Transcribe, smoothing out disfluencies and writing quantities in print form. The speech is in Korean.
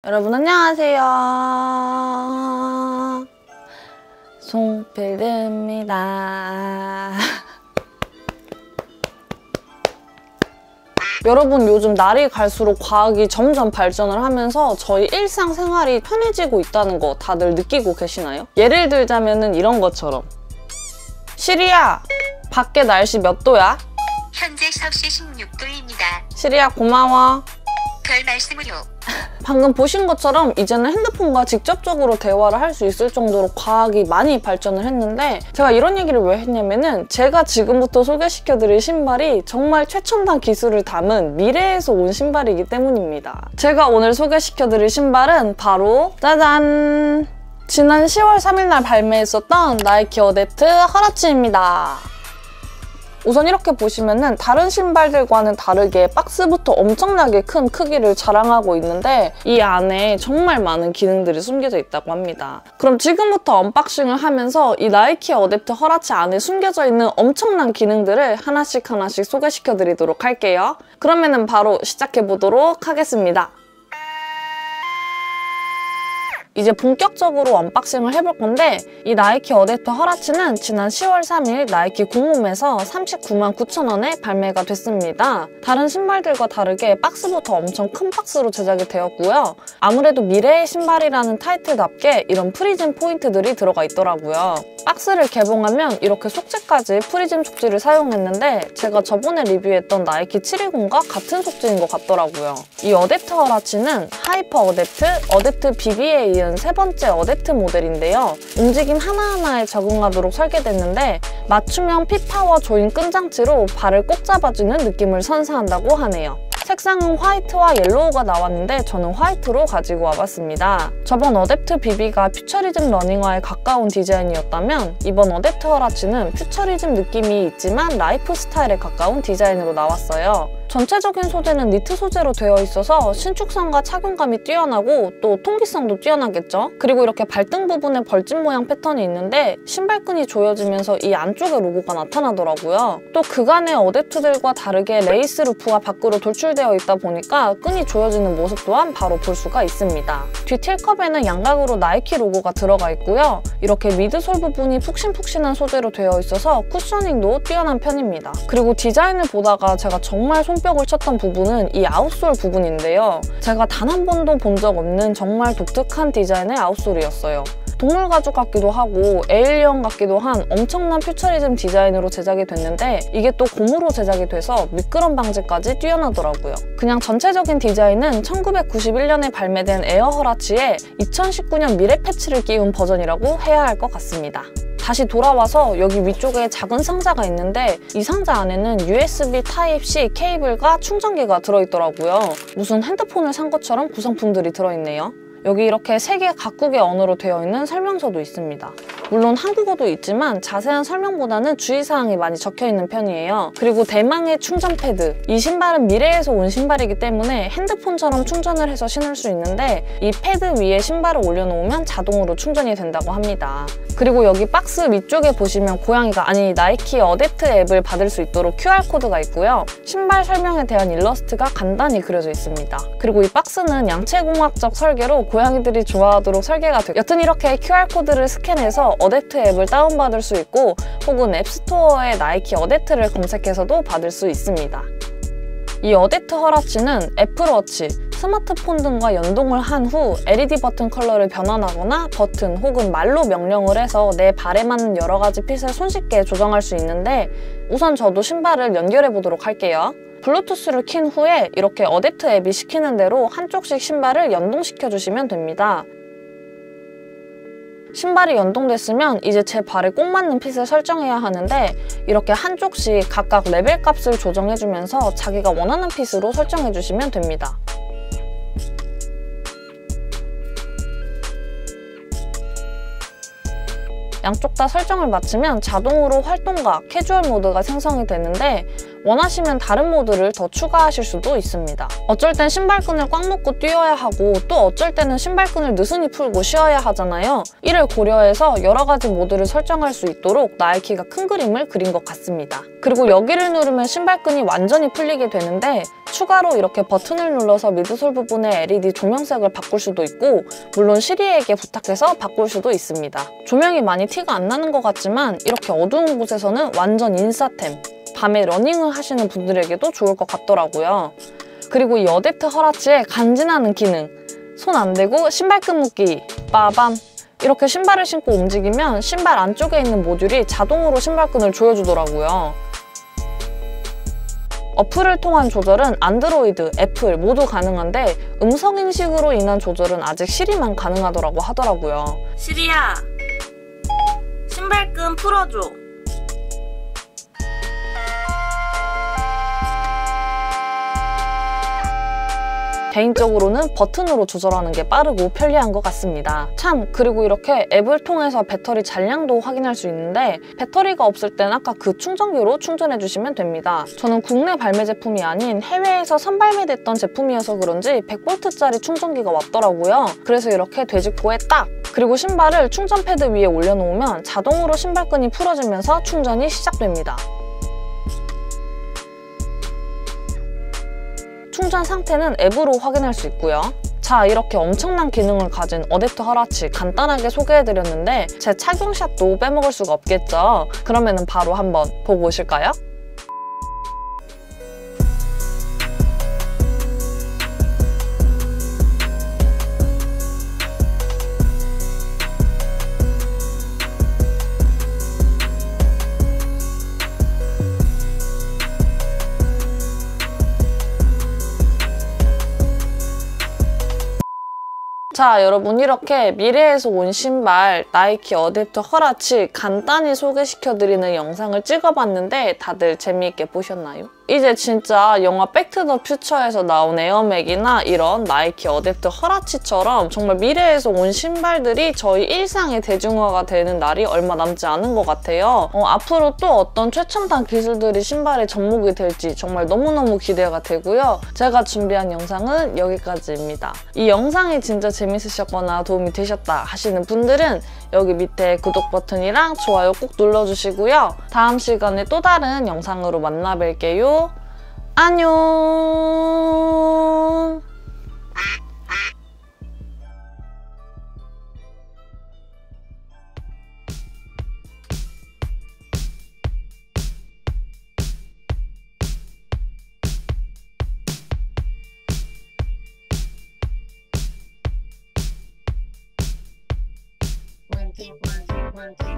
여러분 안녕하세요. 송필드입니다. 여러분 요즘 날이 갈수록 과학이 점점 발전을 하면서 저희 일상생활이 편해지고 있다는 거 다들 느끼고 계시나요? 예를 들자면은 이런 것처럼 시리야, 밖에 날씨 몇 도야? 현재 섭씨 16도입니다. 시리야 고마워. 별 말씀을요. 방금 보신 것처럼 이제는 핸드폰과 직접적으로 대화를 할 수 있을 정도로 과학이 많이 발전을 했는데, 제가 이런 얘기를 왜 했냐면은 제가 지금부터 소개시켜드릴 신발이 정말 최첨단 기술을 담은 미래에서 온 신발이기 때문입니다. 제가 오늘 소개시켜드릴 신발은 바로 짜잔! 지난 10월 3일 날 발매했었던 나이키 어댑트 허라치입니다. 우선 이렇게 보시면은 다른 신발들과는 다르게 박스부터 엄청나게 큰 크기를 자랑하고 있는데 이 안에 정말 많은 기능들이 숨겨져 있다고 합니다. 그럼 지금부터 언박싱을 하면서 이 나이키 어댑트 허라치 안에 숨겨져 있는 엄청난 기능들을 하나씩 소개시켜드리도록 할게요. 그러면은 바로 시작해보도록 하겠습니다. 이제 본격적으로 언박싱을 해볼 건데, 이 나이키 어댑터 허라치는 지난 10월 3일 나이키 공홈에서 39만 9천 원에 발매가 됐습니다. 다른 신발들과 다르게 박스부터 엄청 큰 박스로 제작이 되었고요. 아무래도 미래의 신발이라는 타이틀답게 이런 프리즘 포인트들이 들어가 있더라고요. 박스를 개봉하면 이렇게 속지까지 프리즘 속지를 사용했는데 제가 저번에 리뷰했던 나이키 720과 같은 속지인 것 같더라고요. 이 어댑트 허라치는 하이퍼 어댑트, 어댑트 BB에 이은 세 번째 어댑트 모델인데요. 움직임 하나하나에 적응하도록 설계됐는데 맞춤형 핏파워 조인 끈장치로 발을 꼭 잡아주는 느낌을 선사한다고 하네요. 색상은 화이트와 옐로우가 나왔는데 저는 화이트로 가지고 와봤습니다. 저번 어댑트 BB가 퓨처리즘 러닝화에 가까운 디자인이었다면 이번 어댑트 허라치는 퓨처리즘 느낌이 있지만 라이프 스타일에 가까운 디자인으로 나왔어요. 전체적인 소재는 니트 소재로 되어 있어서 신축성과 착용감이 뛰어나고 또 통기성도 뛰어나겠죠? 그리고 이렇게 발등 부분에 벌집 모양 패턴이 있는데 신발끈이 조여지면서 이 안쪽에 로고가 나타나더라고요. 또 그간의 어댑트들과 다르게 레이스 루프가 밖으로 돌출되어 있다 보니까 끈이 조여지는 모습 또한 바로 볼 수가 있습니다. 뒤 틸컵에는 양각으로 나이키 로고가 들어가 있고요. 이렇게 미드솔 부분이 푹신푹신한 소재로 되어 있어서 쿠셔닝도 뛰어난 편입니다. 그리고 디자인을 보다가 제가 정말 손뼉을 쳤던 부분은 이 아웃솔 부분인데요. 제가 단 한 번도 본 적 없는 정말 독특한 디자인의 아웃솔이었어요. 동물 가죽 같기도 하고 에일리언 같기도 한 엄청난 퓨처리즘 디자인으로 제작이 됐는데 이게 또 고무로 제작이 돼서 미끄럼 방지까지 뛰어나더라고요. 그냥 전체적인 디자인은 1991년에 발매된 에어 허라치에 2019년 미래 패치를 끼운 버전이라고 해야 할 것 같습니다. 다시 돌아와서 여기 위쪽에 작은 상자가 있는데 이 상자 안에는 USB 타입C 케이블과 충전기가 들어있더라고요. 무슨 핸드폰을 산 것처럼 구성품들이 들어있네요. 여기 이렇게 3개 각국의 언어로 되어 있는 설명서도 있습니다. 물론 한국어도 있지만 자세한 설명보다는 주의사항이 많이 적혀있는 편이에요. 그리고 대망의 충전 패드. 이 신발은 미래에서 온 신발이기 때문에 핸드폰처럼 충전을 해서 신을 수 있는데 이 패드 위에 신발을 올려놓으면 자동으로 충전이 된다고 합니다. 그리고 여기 박스 위쪽에 보시면 고양이가 아니 나이키 어댑트 앱을 받을 수 있도록 QR코드가 있고요. 신발 설명에 대한 일러스트가 간단히 그려져 있습니다. 그리고 이 박스는 양체공학적 설계로 고양이들이 좋아하도록 설계가 되고, 여튼 이렇게 QR코드를 스캔해서 어댑트 앱을 다운받을 수 있고 혹은 앱스토어에 나이키 어댑트를 검색해서도 받을 수 있습니다. 이 어댑트 허라치는 애플워치, 스마트폰 등과 연동을 한 후 LED 버튼 컬러를 변환하거나 버튼 혹은 말로 명령을 해서 내 발에 맞는 여러 가지 핏을 손쉽게 조정할 수 있는데, 우선 저도 신발을 연결해 보도록 할게요. 블루투스를 킨 후에 이렇게 어댑트 앱이 시키는 대로 한쪽씩 신발을 연동시켜주시면 됩니다. 신발이 연동됐으면 이제 제 발에 꼭 맞는 핏을 설정해야 하는데 이렇게 한쪽씩 각각 레벨 값을 조정해주면서 자기가 원하는 핏으로 설정해주시면 됩니다. 양쪽 다 설정을 마치면 자동으로 활동과 캐주얼 모드가 생성이 되는데 원하시면 다른 모드를 더 추가하실 수도 있습니다. 어쩔 땐 신발끈을 꽉 묶고 뛰어야 하고 또 어쩔 때는 신발끈을 느슨히 풀고 쉬어야 하잖아요. 이를 고려해서 여러 가지 모드를 설정할 수 있도록 나이키가 큰 그림을 그린 것 같습니다. 그리고 여기를 누르면 신발끈이 완전히 풀리게 되는데 추가로 이렇게 버튼을 눌러서 미드솔 부분의 LED 조명색을 바꿀 수도 있고 물론 시리에게 부탁해서 바꿀 수도 있습니다. 조명이 많이 티가 안 나는 것 같지만 이렇게 어두운 곳에서는 완전 인싸템! 밤에 러닝을 하시는 분들에게도 좋을 것 같더라고요. 그리고 이 어댑트 허라치의 간지나는 기능! 손 안 대고 신발끈 묶기! 빠밤! 이렇게 신발을 신고 움직이면 신발 안쪽에 있는 모듈이 자동으로 신발끈을 조여주더라고요. 어플을 통한 조절은 안드로이드, 애플 모두 가능한데 음성인식으로 인한 조절은 아직 시리만 가능하더라고 하더라고요. 시리야, 신발끈 풀어줘. 개인적으로는 버튼으로 조절하는 게 빠르고 편리한 것 같습니다. 참, 그리고 이렇게 앱을 통해서 배터리 잔량도 확인할 수 있는데 배터리가 없을 땐 아까 그 충전기로 충전해주시면 됩니다. 저는 국내 발매 제품이 아닌 해외에서 선발매됐던 제품이어서 그런지 100V짜리 충전기가 왔더라고요. 그래서 이렇게 돼지코에 딱! 그리고 신발을 충전 패드 위에 올려놓으면 자동으로 신발끈이 풀어지면서 충전이 시작됩니다. 충전 상태는 앱으로 확인할 수 있고요. 자, 이렇게 엄청난 기능을 가진 어댑트 허라치 간단하게 소개해드렸는데 제 착용샷도 빼먹을 수가 없겠죠? 그러면 바로 한번 보고 오실까요? 자, 여러분 이렇게 미래에서 온 신발 나이키 어댑트 허라치 간단히 소개시켜드리는 영상을 찍어봤는데 다들 재미있게 보셨나요? 이제 진짜 영화 백투 더 퓨처에서 나온 에어맥이나 이런 나이키 어댑트 허라치처럼 정말 미래에서 온 신발들이 저희 일상의 대중화가 되는 날이 얼마 남지 않은 것 같아요. 앞으로 또 어떤 최첨단 기술들이 신발에 접목이 될지 정말 너무너무 기대가 되고요. 제가 준비한 영상은 여기까지입니다. 이 영상이 진짜 재밌으셨거나 도움이 되셨다 하시는 분들은 여기 밑에 구독 버튼이랑 좋아요 꼭 눌러주시고요. 다음 시간에 또 다른 영상으로 만나 뵐게요. 안녕. One, two, one, two, one, two.